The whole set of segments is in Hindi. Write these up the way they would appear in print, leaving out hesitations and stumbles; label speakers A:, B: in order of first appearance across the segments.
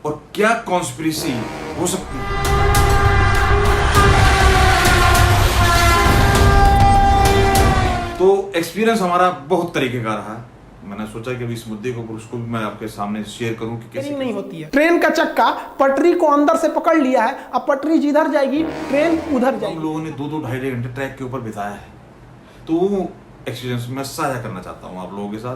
A: और क्या कॉन्स्पिरेसी हो सकती है। तो एक्सपीरियंस हमारा बहुत तरीके का रहा। मैंने सोचा कि अभी इस मुद्दे को उसको भी मैं आपके सामने शेयर करूं कि कैसे
B: नहीं होती है। ट्रेन का चक्का पटरी को अंदर से पकड़ लिया है, अब पटरी जिधर जाएगी ट्रेन उधर जाएगी।
A: हम लोगों ने 2-2 ढाई घंटे ट्रैक के ऊपर बिताया है, तो वो एक्सपीरियंस मैं साझा करना चाहता हूं आप लोगों के साथ।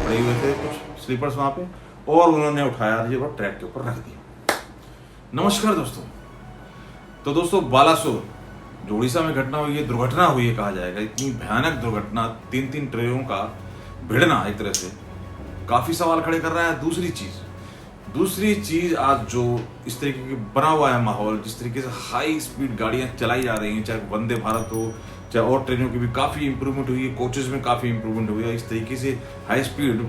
A: पड़े हुए थे कुछ स्लीपर्स वहां पे और उन्होंने उठाया और ट्रैक के ऊपर रख दिया। नमस्कार दोस्तों। तो दोस्तों, बालासोर जो उड़ीसा में घटना हुई है, दुर्घटना हुई है कहा जाएगा, इतनी भयानक दुर्घटना, 3-3 ट्रेनों का भिड़ना एक तरह से काफी सवाल खड़े कर रहा है। दूसरी चीज आज जो इस तरीके की बना हुआ है माहौल, जिस तरीके से हाई स्पीड गाड़ियां चलाई जा रही हैं, चाहे वंदे भारत हो चाहे और ट्रेनों की भी काफी इंप्रूवमेंट हुई है, कोचेस में काफी इंप्रूवमेंट हुई है, इस तरीके से हाई स्पीड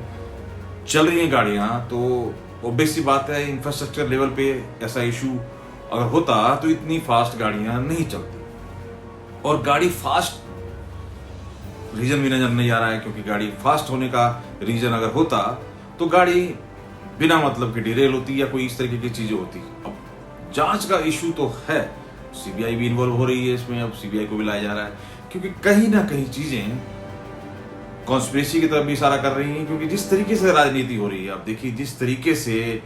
A: चल रही हैं गाड़ियां, तो ऑब्वियस सी बात है इंफ्रास्ट्रक्चर लेवल पे ऐसा इशू अगर होता तो इतनी फास्ट गाड़ियां नहीं चलती। और गाड़ी फास्ट रीजन भी नजर नहीं आ रहा है, क्योंकि गाड़ी फास्ट होने का रीजन अगर होता तो गाड़ी बिना मतलब के डिरेल होती या कोई इस तरीके की चीजें होती। अब जांच का इशू तो है, सीबीआई भी इन्वॉल्व हो रही है इसमें, अब सीबीआई को भी लाया जा रहा है, क्योंकि कहीं ना कहीं चीजें कॉन्स्पिरेसी की तरफ भी इशारा कर रही हैं। क्योंकि जिस तरीके से राजनीति हो रही है, आप देखिए जिस तरीके से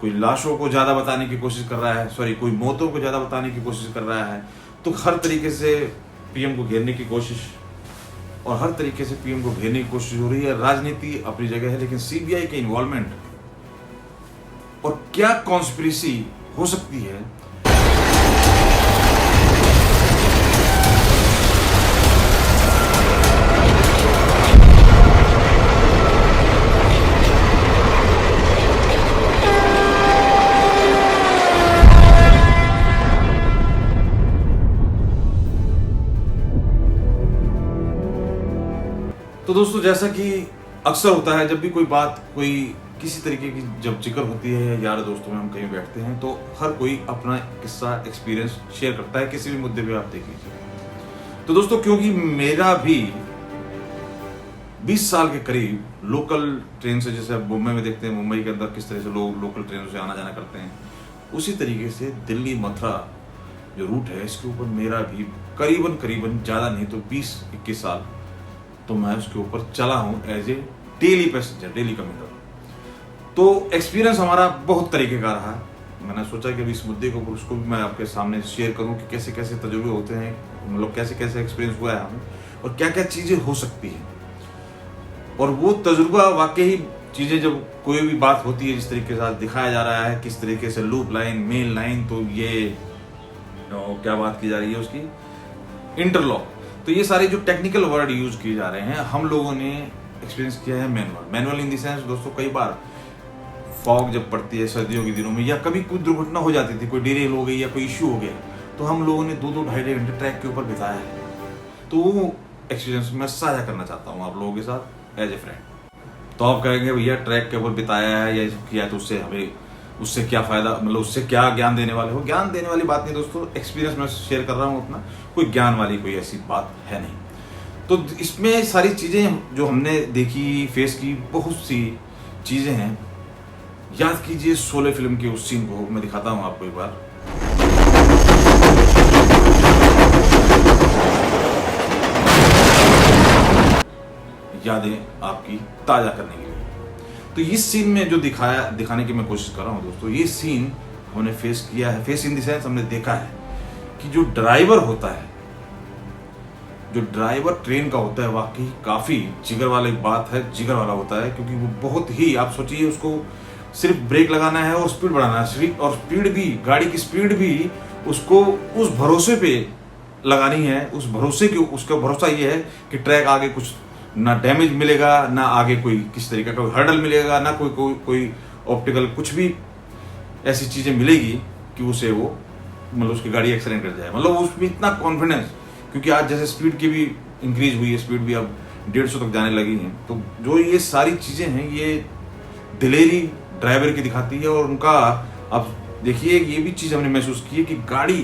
A: कोई लाशों को ज्यादा बताने की कोशिश कर रहा है, कोई मौतों को ज्यादा बताने की कोशिश कर रहा है, तो हर तरीके से पीएम को घेरने की कोशिश और हर तरीके से पीएम को घेरने की कोशिश हो रही है। राजनीति अपनी जगह है, लेकिन सीबीआई के इन्वॉल्वमेंट और क्या कॉन्स्पिरेसी हो सकती है। तो दोस्तों, जैसा कि अक्सर होता है, जब भी कोई बात कोई किसी तरीके की जब जिक्र होती है, यार दोस्तों में हम कहीं बैठते हैं, तो हर कोई अपना किस्सा एक्सपीरियंस शेयर करता है किसी भी मुद्दे पे, आप देख लीजिए। तो दोस्तों, क्योंकि मेरा भी 20 साल के करीब लोकल ट्रेन से, जैसे आप मुंबई में देखते हैं मुंबई के अंदर किस तरह से लोग लोकल ट्रेनों से आना जाना करते हैं, उसी तरीके से दिल्ली मथुरा जो रूट है, इसके ऊपर मेरा भी करीबन ज्यादा नहीं तो 20-21 साल तो मैं उसके ऊपर चला हूं as a daily passenger, daily commuter. तो एक्सपीरियंस हमारा बहुत तरीके का रहा। मैंने सोचा कि अभी इस मुद्दे को उसको भी मैं आपके सामने शेयर करूं कि कैसे कैसे तजुर्बे होते हैं, मतलब कैसे कैसे एक्सपीरियंस हुआ है हमें और क्या क्या चीजें हो सकती हैं। और वो तजुर्बा वाकई चीजें, जब कोई भी बात होती है जिस तरीके से दिखाया जा रहा है, किस तरीके से लूप लाइन, मेन लाइन, तो ये क्या बात की जा रही है उसकी, इंटरलॉक, तो ये सारे जो टेक्निकल वर्ड यूज किए जा रहे हैं, हम लोगों ने एक्सपीरियंस किया है मैनुअल इन द सेंस दोस्तों, कई बार फॉग जब पड़ती है सर्दियों के दिनों में, या कभी कोई दुर्घटना हो जाती थी, कोई डिरेल हो गई या कोई इश्यू हो गया, तो हम लोगों ने 2-2 ढाई घंटे ट्रैक के ऊपर बिताया है। तो वो एक्सपीरियंस मैं साझा करना चाहता हूँ आप लोगों के साथ एज ए फ्रेंड। तो आप कहेंगे भैया ट्रैक के ऊपर बिताया है या किया तो उससे क्या फायदा, मतलब उससे क्या ज्ञान देने वाले हो। ज्ञान देने वाली बात नहीं दोस्तों, एक्सपीरियंस मैं शेयर कर रहा हूँ अपना, कोई ज्ञान वाली कोई ऐसी बात है नहीं। तो इसमें सारी चीजें जो हमने देखी, फेस की, बहुत सी चीजें हैं। याद कीजिए शोले फिल्म के उस सीन को, मैं दिखाता हूं आपको एक बार। यादें आपकी ताजा करने के लिए। तो इस सीन में जो दिखाने की मैं कोशिश कर रहा हूं दोस्तों, ये सीन हमने फेस किया है, फेस इन द सेंस हमने देखा है कि जो ड्राइवर होता है, जो ड्राइवर ट्रेन का होता है, वाकई काफी जिगर वाली बात है, जिगर वाला होता है, क्योंकि वो बहुत ही, आप सोचिए उसको सिर्फ ब्रेक लगाना है और स्पीड बढ़ाना है, और स्पीड भी, गाड़ी की स्पीड भी उसको उस भरोसे पे लगानी है, उस भरोसे की, उसका भरोसा ये है कि ट्रैक आगे कुछ ना डैमेज मिलेगा, ना आगे कोई किस तरीके का हर्डल मिलेगा, ना कोई ऑप्टिकल कुछ भी ऐसी चीजें मिलेगी कि उसे वो, मतलब उसकी गाड़ी एक्सीडेंट कर जाए, मतलब उसमें इतना कॉन्फिडेंस, क्योंकि आज जैसे स्पीड की भी इंक्रीज हुई है, स्पीड भी अब 150 तक जाने लगी है। तो जो ये सारी चीजें हैं, ये दिलेरी ड्राइवर की दिखाती है। और उनका, अब देखिए ये भी चीज हमने महसूस की है कि गाड़ी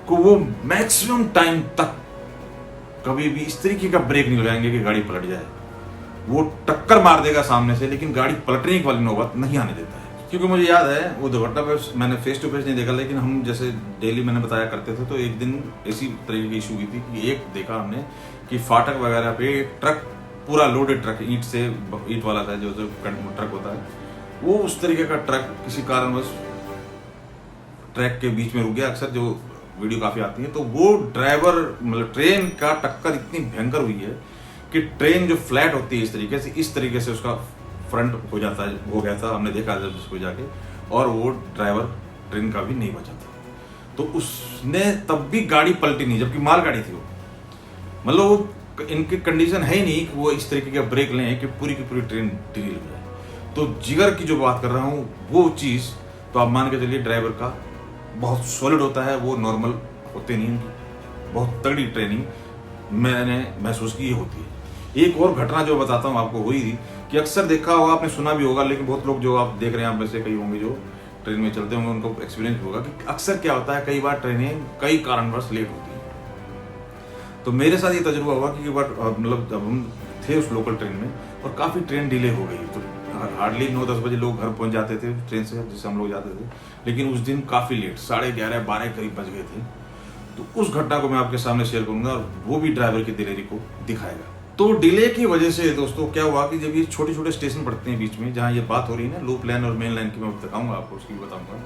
A: को वो मैक्सिमम टाइम तक कभी भी इस तरीके का ब्रेक नहीं लगाएंगे कि गाड़ी पलट जाए। वो टक्कर मार देगा सामने से, लेकिन गाड़ी पलटने वाली नौबत नहीं आने देता है। क्योंकि मुझे याद है वो दुर्घटना पे मैंने फेस टू फेस नहीं देखा, लेकिन हम जैसे डेली मैंने बताया करते थे, तो एक दिन इसी तरीके की इशू हुई थी कि एक देखा हमने कि फाटक वगैरह पे ट्रक, पूरा लोडेड ट्रक, ईंट वाला था, जो ट्रक होता है, वो उस तरीके का ट्रक किसी कारणवश ट्रैक के बीच में रुक गया। अक्सर जो वीडियो काफी आती है, तो वो ड्राइवर मतलब ट्रेन का टक्कर इतनी भयंकर हुई है कि ट्रेन जो फ्लैट होती है इस तरीके से उसका फ्रंट हो जाता है, हो गया था, हमने देखा जब जिसको जाके, और वो ड्राइवर ट्रेन का भी नहीं बचा था। तो उसने तब भी गाड़ी पलटी नहीं, जबकि माल गाड़ी थी वो, मतलब वो इनकी कंडीशन है ही नहीं कि वो इस तरीके का ब्रेक लें कि पूरी की पूरी ट्रेन ढीली लग जाए। तो जिगर की जो बात कर रहा हूँ वो चीज़ तो आप मान के चलिए ड्राइवर का बहुत सॉलिड होता है, वो नॉर्मल होते नहीं, बहुत तगड़ी ट्रेनिंग मैंने महसूस की होती है। एक और घटना जो बताता हूँ आपको हुई थी कि अक्सर देखा होगा, आपने सुना भी होगा, लेकिन बहुत लोग जो आप देख रहे हैं, आप में से कई होंगे जो ट्रेन में चलते होंगे, उनको एक्सपीरियंस होगा कि अक्सर क्या होता है, कई बार ट्रेनें कई कारणवश लेट होती हैं। तो मेरे साथ ये तजुर्बा हुआ कि एक बार मतलब जब हम थे उस लोकल ट्रेन में और काफ़ी ट्रेन डिले हो गई, तो हार्डली 9-10 बजे लोग घर पहुंच जाते थे ट्रेन से, जिससे हम लोग जाते थे, लेकिन उस दिन काफ़ी लेट, 11:30-12 करीब बज गए थे। तो उस घटना को मैं आपके सामने शेयर करूंगा और वो भी ड्राइवर की दिलेरी को दिखाएगा। तो डिले की वजह से दोस्तों क्या हुआ कि जब ये छोटे छोटे स्टेशन पड़ते हैं बीच में, जहाँ ये बात हो रही है ना लूप लाइन और मेन लाइन की, मैं बताऊंगा आपको, उसकी बताऊंगा,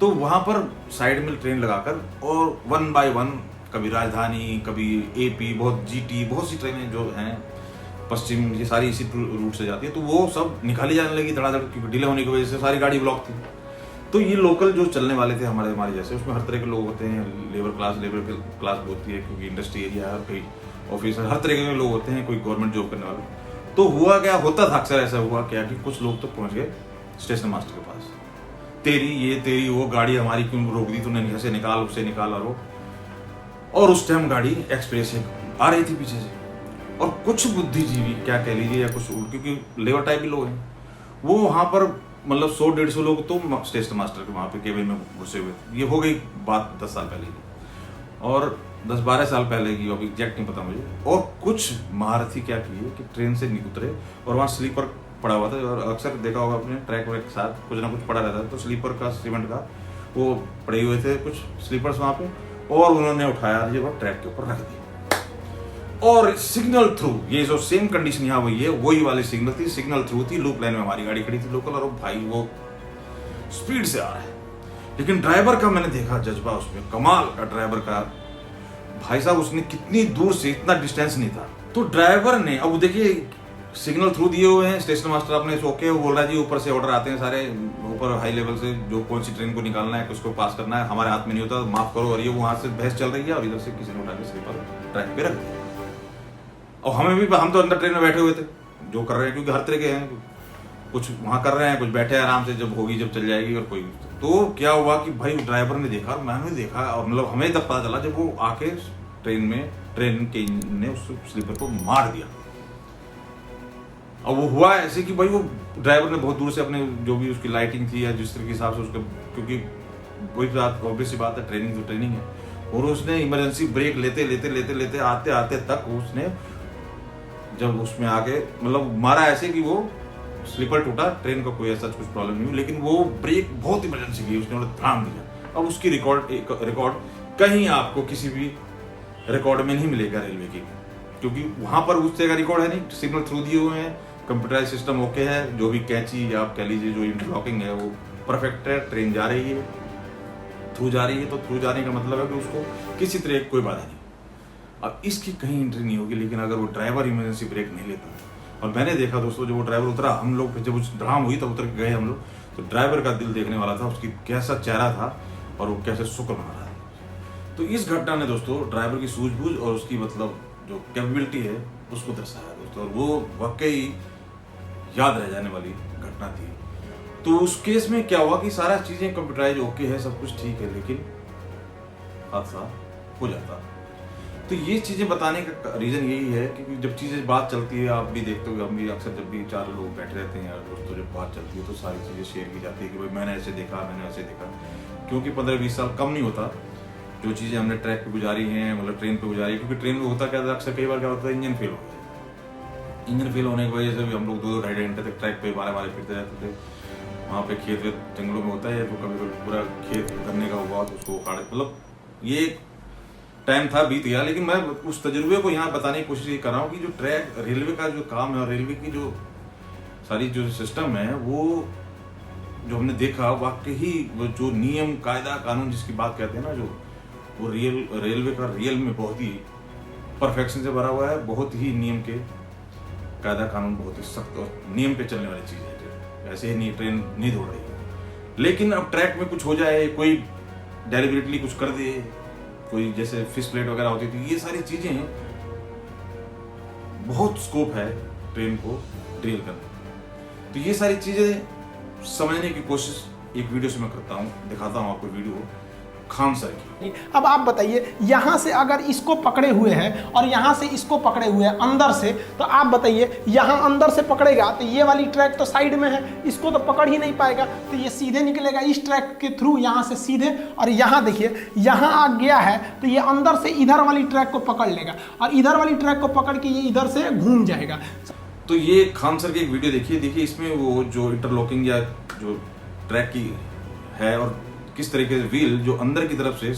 A: तो वहां पर साइड में ट्रेन लगाकर और 1 बाय 1, कभी राजधानी, कभी AP, बहुत GT, बहुत सी ट्रेनें जो हैं पश्चिम, ये सारी इसी रूट से जाती है, तो वो सब निकाली जाने लगी धड़ाधड़, क्योंकि डिले होने की वजह से सारी गाड़ी ब्लॉक थी। तो ये लोकल जो चलने वाले थे हमारे जैसे, उसमें हर तरह के लोग होते हैं, लेबर क्लास होती है, क्योंकि इंडस्ट्री एरिया है, कई ऑफिस, हर तरह के लोग होते हैं, कोई गवर्नमेंट जॉब करने वाले। तो हुआ क्या, होता था अक्सर ऐसा हुआ क्या कि कुछ लोग तो पहुंच गए स्टेशन मास्टर के पास, तेरी वो गाड़ी हमारी क्यों रोक दी तूने, ऐसे निकाल, उससे निकाल, और उस टाइम गाड़ी एक्सप्रेस से आ रही थी पीछे से, और कुछ बुद्धिजीवी क्या कह लीजिए, या कुछ, क्योंकि लेबर टाइप के लोग हैं, वो वहां पर मतलब 100-150 लोग तो स्टेशन मास्टर के वहां पे केबिन में घुसे हुए थे। ये हो गई बात 10 साल पहले की, और 10-12 साल पहले की, अभी एग्जैक्ट नहीं पता मुझे। और कुछ महारथी क्या किए कि ट्रेन से नहीं उतरे, और वहाँ स्लीपर पड़ा हुआ था, और अक्सर देखा होगा अपने ट्रैक के साथ कुछ ना कुछ पड़ा रहता है, तो स्लीपर का, सीमेंट का वो पड़े हुए थे कुछ स्लीपर्स वहाँ पे, और उन्होंने उठाया ये वो ट्रैक के ऊपर रख दी, और सिग्नल थ्रू, ये जो सेम कंडीशन यहाँ हुई है वही वाली सिग्नल थी, सिग्नल थ्रू थी, लूप लाइन में हमारी गाड़ी खड़ी थी लोकल, और भाई वो स्पीड से आ रहा है, लेकिन ड्राइवर का मैंने देखा जज्बा उसमें, कमाल का ड्राइवर का, भाई साहब उसने कितनी दूर से, इतना डिस्टेंस नहीं था, तो ड्राइवर ने, अब देखिए सिग्नल थ्रू दिए हुए हैं, स्टेशन मास्टर अपने ओके, वो बोल रहा है जी ऊपर से ऑर्डर आते हैं सारे, ऊपर हाई लेवल से, जो कौन सी ट्रेन को निकालना है, किसको पास करना है, हमारे हाथ में नहीं होता, माफ करो, और ये वहां से बहस चल रही है, और इधर से किसी ने उठा के स्लीपर ट्रैक पे रख दिया, और हमें भी, हम तो अंदर ट्रेन में बैठे हुए थे जो कर रहे हैं, क्योंकि हर तरह के हैं, कुछ वहां कर रहे हैं, कुछ बैठे आराम से, जब होगी, जब चल जाएगी, और कोई, तो क्या हुआ कि भाई ड्राइवर ने देखा, मैंने देखा, और मतलब हमें तब पता चला जब वो आके ट्रेन के ने उस स्लीपर को मार दिया। और वो हुआ ऐसे कि भाई वो ड्राइवर ने बहुत दूर से अपने जो भी उसकी लाइटिंग थी या जिस तरह के हिसाब से उसका, क्योंकि वही बात, ऑब्वियस सी बात है, ट्रेनिंग तो ट्रेनिंग है, और उसने इमरजेंसी ब्रेक लेते आते तक उसने जब उसमें आके मतलब मारा ऐसे कि वो स्लीपर टूटा, ट्रेन का कोई ऐसा कुछ प्रॉब्लम नहीं हुई, लेकिन वो ब्रेक बहुत इमरजेंसी की, उसने धड़ाम दिया। अब उसकी रिकॉर्ड कहीं आपको किसी भी रिकॉर्ड में नहीं मिलेगा रेलवे की, क्योंकि वहां पर उस तरह का रिकॉर्ड है नहीं, सिग्नल थ्रू दिए हुए हैं, कंप्यूटराइज सिस्टम ओके है, जो भी कैची या आप कह लीजिए जो इंटरलॉकिंग है वो परफेक्ट है, ट्रेन जा रही है, थ्रू जा रही है, तो थ्रू जाने का मतलब है कि उसको किसी तरह की कोई बाधा नहीं। अब इसकी कहीं एंट्री नहीं होगी, लेकिन अगर वो ड्राइवर इमरजेंसी ब्रेक नहीं लेता, और मैंने देखा दोस्तों जब वो ड्राइवर उतरा, हम लोग जब उस धड़ाम हुई तब उतर के गए हम लोग, तो ड्राइवर का दिल देखने वाला था, उसकी कैसा चेहरा था और वो कैसे शुक्र मना रहा था। तो इस घटना ने दोस्तों ड्राइवर की सूझबूझ और उसकी मतलब जो कैपेबिलिटी है उसको दर्शाया दोस्तों, और वो वाकई याद रह जाने वाली घटना थी। तो उस केस में क्या हुआ कि सारा चीजें कंप्यूटराइज ओके है, सब कुछ ठीक है, लेकिन हादसा हो जाता। तो ये चीजें बताने का रीजन यही है कि जब चीजें बात चलती है, आप भी देखते हो, हम भी अक्सर जब भी 4 लोग बैठे रहते हैं यार दोस्तों, जब बात चलती है तो सारी चीजें शेयर की जाती है कि भाई मैंने ऐसे देखा, मैंने ऐसे देखा, क्योंकि 15-20 साल कम नहीं होता जो चीज़ें हमने ट्रैक पे गुजारी हैं, मतलब ट्रेन पे गुजारी, क्योंकि ट्रेन में होता क्या था अक्सर कई बार क्या होता है, इंजन फेल हो गया। इंजन फेल होने की वजह से भी हम लोग 2-2 ढाई घंटे तक ट्रैक पे बारे फिरते रहते थे। वहाँ पे खेत जंगलों में होता है, तो कभी पूरा खेत गन्ने का हुआ तो उसको उखाड़े, मतलब ये टाइम था, बीत गया। लेकिन मैं उस तजुर्बे को यहाँ बताने की कोशिश कर रहा हूँ कि जो ट्रैक रेलवे का जो काम है और रेलवे की जो सारी जो सिस्टम है, वो जो हमने देखा वाकई वो जो नियम कायदा कानून जिसकी बात कहते हैं ना, जो वो रेलवे का रियल में बहुत ही परफेक्शन से भरा हुआ है। बहुत ही नियम के कायदा कानून बहुत ही सख्त और नियम पे चलने वाली चीज़ है। ऐसे ही नहीं ट्रेन नहीं दौड़ रही है। लेकिन अब ट्रैक में कुछ हो जाए, कोई डेलिबरेटली कुछ कर दे, कोई जैसे फिश प्लेट वगैरह होती थी, ये सारी चीजें बहुत स्कोप है ट्रेन को ड्रिल करने। तो ये सारी चीजें समझने की कोशिश एक वीडियो से मैं करता हूँ, दिखाता हूँ आपको वीडियो खान सर की।
B: अब आप बताइए, यहाँ से अगर इसको पकड़े हुए हैं और यहाँ से इसको पकड़े हुए हैं अंदर से, तो आप बताइए यहाँ अंदर से पकड़ेगा तो ये वाली ट्रैक तो साइड में है, इसको तो पकड़ ही नहीं पाएगा, तो ये सीधे निकलेगा इस ट्रैक के थ्रू यहाँ से सीधे। और यहाँ देखिए, यहाँ आ गया है तो ये अंदर से इधर वाली ट्रैक को पकड़ लेगा और इधर वाली ट्रैक को पकड़ के ये इधर से घूम जाएगा।
A: तो ये खान सर की एक वीडियो देखिए, इसमें वो जो इंटरलॉकिंग या जो ट्रैक की है और किस तरीके से व्हील जो अंदर की तरफ से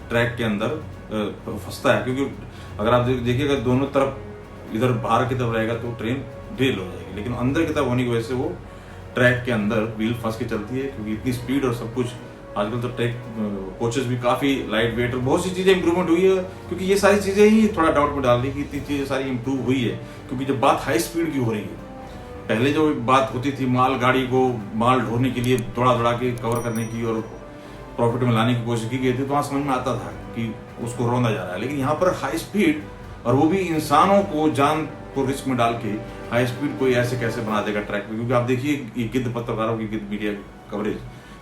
A: ट्रैक के अंदर फंसता है। क्योंकि अगर आप देखिएगा दोनों तरफ इधर बाहर की तरफ रहेगा तो ट्रेन ड्रिल हो जाएगी, लेकिन अंदर की तरफ होने की वजह से वो ट्रैक के अंदर व्हील फंस के चलती है। क्योंकि इतनी स्पीड और सब कुछ, आजकल तो ट्रैक कोचेस भी काफी लाइट वेट और बहुत सी चीजें इंप्रूवमेंट हुई है। क्योंकि ये सारी चीजें ही थोड़ा डाउट में डाल दी कि इतनी चीजें सारी इंप्रूव हुई है। क्योंकि जब बात हाई स्पीड की हो रही है, पहले जो बात होती थी माल गाड़ी को माल ढोने के लिए दौड़ा के कवर करने की और प्रॉफिट में लाने की कोशिश की गई थी, तो वहां समझ में आता था कि उसको रौंदा जा रहा है। लेकिन यहाँ पर हाई स्पीड, और वो भी इंसानों को जान को रिस्क में डाल के हाई स्पीड कोई ऐसे कैसे बना देगा ट्रैक पे। क्योंकि आप देखिए ये गिद्ध पत्रकारों की, गिद्ध मीडिया कवरेज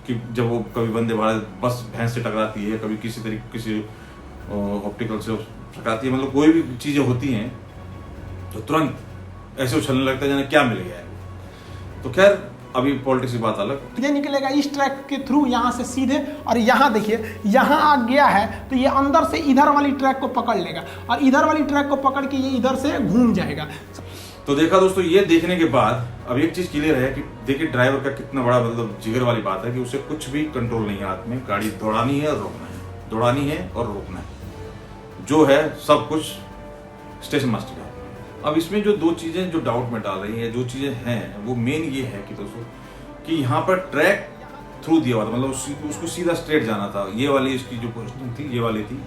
A: कि जब वो कभी वंदे भारत बस भैंस से टकराती है, कभी किसी तरीके किसी ऑप्टिकल से टकराती है, मतलब कोई भी चीजें होती हैं तो तुरंत ऐसे उछलने लगता है जाने क्या मिल गया है। तो खैर अभी पॉलिटिक्स की बात अलग।
B: ये निकलेगा इस ट्रैक के थ्रू यहाँ से सीधे, और यहाँ देखिए यहाँ आ गया है तो ये अंदर से इधर वाली ट्रैक को पकड़ लेगा और इधर वाली ट्रैक को पकड़ के ये इधर से घूम जाएगा।
A: तो देखा दोस्तों, ये देखने के बाद अब एक चीज क्लियर है कि देखिए ड्राइवर का कितना बड़ा मतलब जिगर वाली बात है कि उसे कुछ भी कंट्रोल नहीं है हाथ में, गाड़ी दौड़ानी है और रोकना है, दौड़ानी है और रोकना है, जो है सब कुछ स्टेशन मास्टर का। अब इसमें जो दो चीजें जो डाउट में डाल रही है, जो चीजें हैं वो मेन ये है कि दोस्तों कि यहाँ पर ट्रैक थ्रू दिया हुआ था, मतलब उसको सीधा स्ट्रेट जाना था। ये वाली इसकी जो पोजिशन थी ये वाली थी,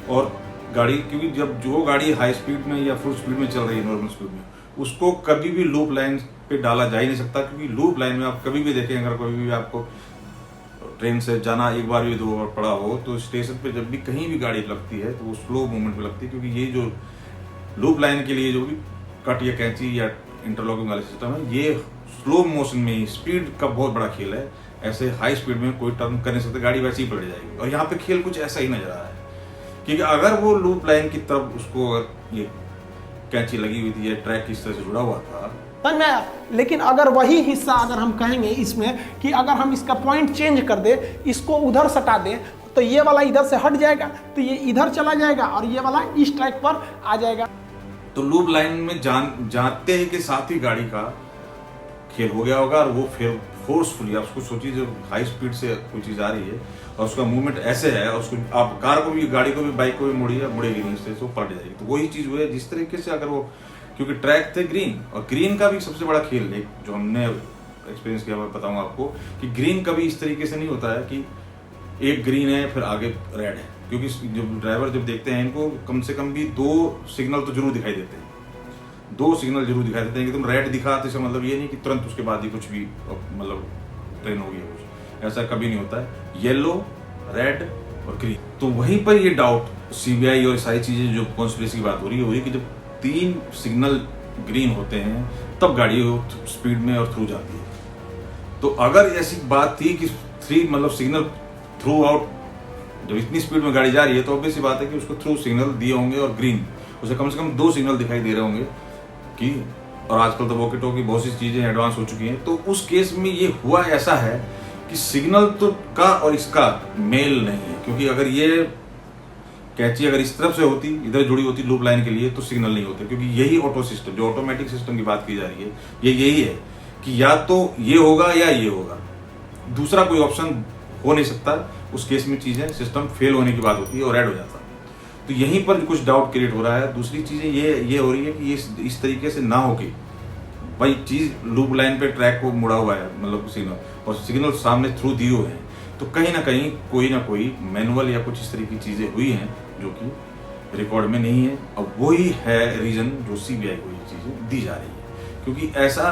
A: और गाड़ी क्योंकि जब जो गाड़ी हाई स्पीड में या फुल स्पीड में चल रही है, नॉर्मल स्पीड में, उसको कभी भी लूप लाइन पे डाला जा ही नहीं सकता। क्योंकि लूप लाइन में आप कभी भी देखें, अगर कभी भी आपको ट्रेन से जाना एक बार भी 2 बार पड़ा हो, तो स्टेशन पे जब भी कहीं भी गाड़ी लगती है तो वो स्लो मूवमेंट में लगती है। क्योंकि ये जो लूप लाइन के लिए जो भी कट या कैंची या इंटरलॉकिंग वाला सिस्टम है, ये स्लो मोशन में ही स्पीड का बहुत बड़ा खेल है। ऐसे हाई स्पीड में कोई टर्न कर नहीं सकते, गाड़ी वैसे ही पलट जाएगी। और यहाँ पे खेल कुछ ऐसा ही नजर आ रहा है, क्योंकि अगर वो लूप लाइन की तरफ उसको ये कैंची लगी हुई थी या ट्रैक इस तरह से जुड़ा हुआ था,
B: समझ में आया। लेकिन अगर वही हिस्सा अगर हम कहेंगे इसमें कि अगर हम इसका पॉइंट चेंज कर दे, इसको उधर सटा दें, तो ये वाला इधर से हट जाएगा, तो ये इधर चला जाएगा और ये वाला इस ट्रैक पर आ जाएगा।
A: तो लूप लाइन में जानते ही के साथ ही गाड़ी का खेल हो गया होगा। और वो फिर फोर्सफुली, आप उसको सोचिए जो हाई स्पीड से कोई चीज आ रही है और उसका मूवमेंट ऐसे है, और उसको आप कार को भी, गाड़ी को भी, बाइक को भी मुड़ेगी नहीं, इससे वो पलट जाएगी। तो वही चीज हुई है जिस तरीके से अगर वो, क्योंकि ट्रैक थे ग्रीन, और ग्रीन का भी सबसे बड़ा खेल है जो हमने एक्सपीरियंस किया, मैं बताऊंगा आपको कि ग्रीन कभी इस तरीके से नहीं होता है कि एक ग्रीन है फिर आगे रेड है। क्योंकि जब ड्राइवर जब देखते हैं इनको, कम से कम भी 2 सिग्नल तो जरूर दिखाई देते हैं, 2 सिग्नल जरूर दिखाई देते हैं कि तुम रेड दिखा, तो इसका मतलब ये नहीं कि तुरंत उसके बाद ही कुछ भी मतलब ट्रेन हो गई है, कुछ ऐसा कभी नहीं होता है। येलो, रेड और ग्रीन। तो वहीं पर ये डाउट सीबीआई और सारी चीजें जो कॉन्स्पिरेसी की बात हो रही है कि जब 3 सिग्नल ग्रीन होते हैं तब गाड़ी स्पीड में और थ्रू जाती है। तो अगर ऐसी बात थी कि 3 मतलब सिग्नल थ्रू आउट, जब इतनी स्पीड में गाड़ी जा रही है तो ऑब्वियस सी बात है कि उसको थ्रू सिग्नल दिए होंगे, और ग्रीन उसे कम से कम 2 सिग्नल दिखाई दे रहे होंगे कि, और आजकल तो वॉकी टॉकी बहुत सी चीजें एडवांस हो चुकी हैं। तो उस केस में ये हुआ ऐसा है कि सिग्नल तो का और इसका मेल नहीं है। क्योंकि अगर ये कैंची अगर इस तरफ से होती, इधर जुड़ी होती लूप लाइन के लिए, तो सिग्नल नहीं होते, क्योंकि यही ऑटो सिस्टम, जो ऑटोमेटिक सिस्टम की बात की जा रही है, ये यही है कि या तो ये होगा या ये होगा, दूसरा कोई ऑप्शन हो नहीं सकता। उस केस में चीजें सिस्टम फेल होने की बात होती है और ऐड हो जाता है। तो यहीं पर कुछ डाउट क्रिएट हो रहा है। दूसरी चीजें ये हो रही है कि ये इस तरीके से ना होके, भाई चीज लूप लाइन पे ट्रैक को मुड़ा हुआ है, मतलब सिग्नल, और सिग्नल सामने थ्रू दिए हुए हैं, तो कहीं ना कोई मैनुअल या कुछ इस तरह की चीजें हुई हैं जो कि रिकॉर्ड में नहीं है। अब वही है रीजन जो सीबीआई को ये चीजें दी जा रही है, क्योंकि ऐसा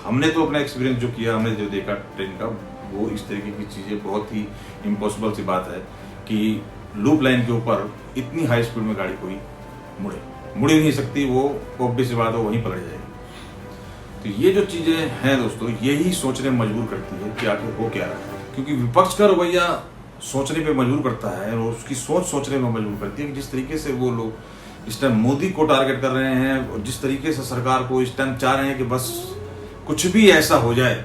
A: हमने तो अपना एक्सपीरियंस जो किया, हमने जो देखा ट्रेन का, वो इस तरीके की चीजें बहुत ही इम्पॉसिबल सी बात है कि लूप लाइन के ऊपर इतनी हाई स्पीड में गाड़ी कोई मुड़ ही नहीं सकती, वो ऑब्वियस सी बात है, वहीं पलट जाएगी। तो ये जो चीजें हैं दोस्तों, यही सोचने में मजबूर करती है कि आखिर हो क्या रहा है, क्योंकि विपक्ष का रवैया सोचने पे मजबूर करता है, और उसकी सोच सोचने में मजबूर करती है कि जिस तरीके से वो लोग इस टाइम मोदी को टारगेट कर रहे हैं, और जिस तरीके से सरकार को इस टाइम चाह रहे हैं कि बस कुछ भी ऐसा हो जाए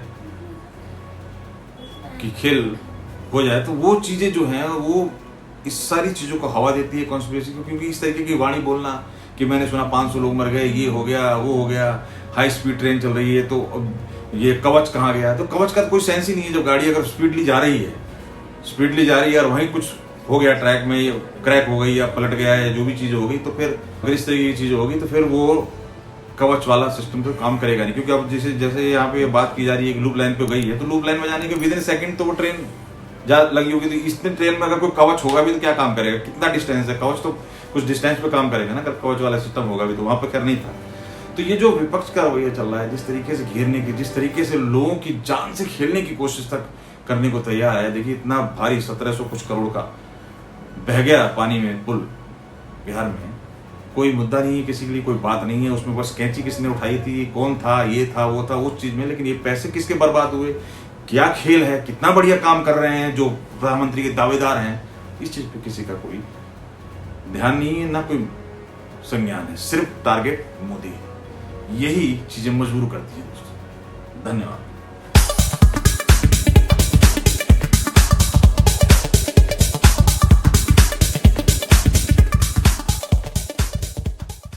A: कि खेल हो जाए, तो वो चीजें जो हैं वो इस सारी चीजों को हवा देती है कॉन्स्पिरेसी को। क्योंकि इस तरीके की वाणी बोलना कि मैंने सुना 500 लोग मर गए, ये हो गया, वो हो गया, हाई स्पीड ट्रेन चल रही है, तो अब ये कवच कहाँ गया, तो कवच का कोई सेंस ही नहीं है। जब गाड़ी अगर स्पीडली जा रही है और वहीं कुछ हो गया ट्रैक में, क्रैक हो गई या पलट गया या जो भी चीज हो गई, तो फिर अगर इस तरीके की चीज होगी तो फिर वो कवच वाला सिस्टम तो काम करेगा नहीं। क्योंकि अब जैसे यहाँ पे बात की जा रही है कि लूप लाइन पे गई है, तो लूप लाइन में जाने के विदिन सेकंड तो वो ट्रेन जा लगी होगी, तो इसमें ट्रेन में अगर कोई कवच होगा भी तो क्या काम करेगा, कितना डिस्टेंस है, कवच तो कुछ डिस्टेंस पे काम करेगा ना, अगर कवच वाला सिस्टम होगा भी, तो वहां पर खैर नहीं था। तो ये जो विपक्ष का रवैया चल रहा है, जिस तरीके से घेरने की, जिस तरीके से लोगों की जान से खेलने की कोशिश तक करने को तैयार है। देखिए इतना भारी 1700 कुछ करोड़ का बह गया पानी में पुल बिहार में, कोई मुद्दा नहीं है, किसी के लिए कोई बात नहीं है, उसमें बस कैंची किसने उठाई थी, कौन था, ये था, वो था, उस चीज में। लेकिन ये पैसे किसके बर्बाद हुए, क्या खेल है, कितना बढ़िया काम कर रहे हैं जो प्रधानमंत्री के दावेदार हैं, इस चीज पे किसी का कोई ध्यान नहीं है, ना कोई संज्ञान है, सिर्फ टारगेट मोदी है। यही चीजें मजबूर करती हैं दोस्तों। धन्यवाद।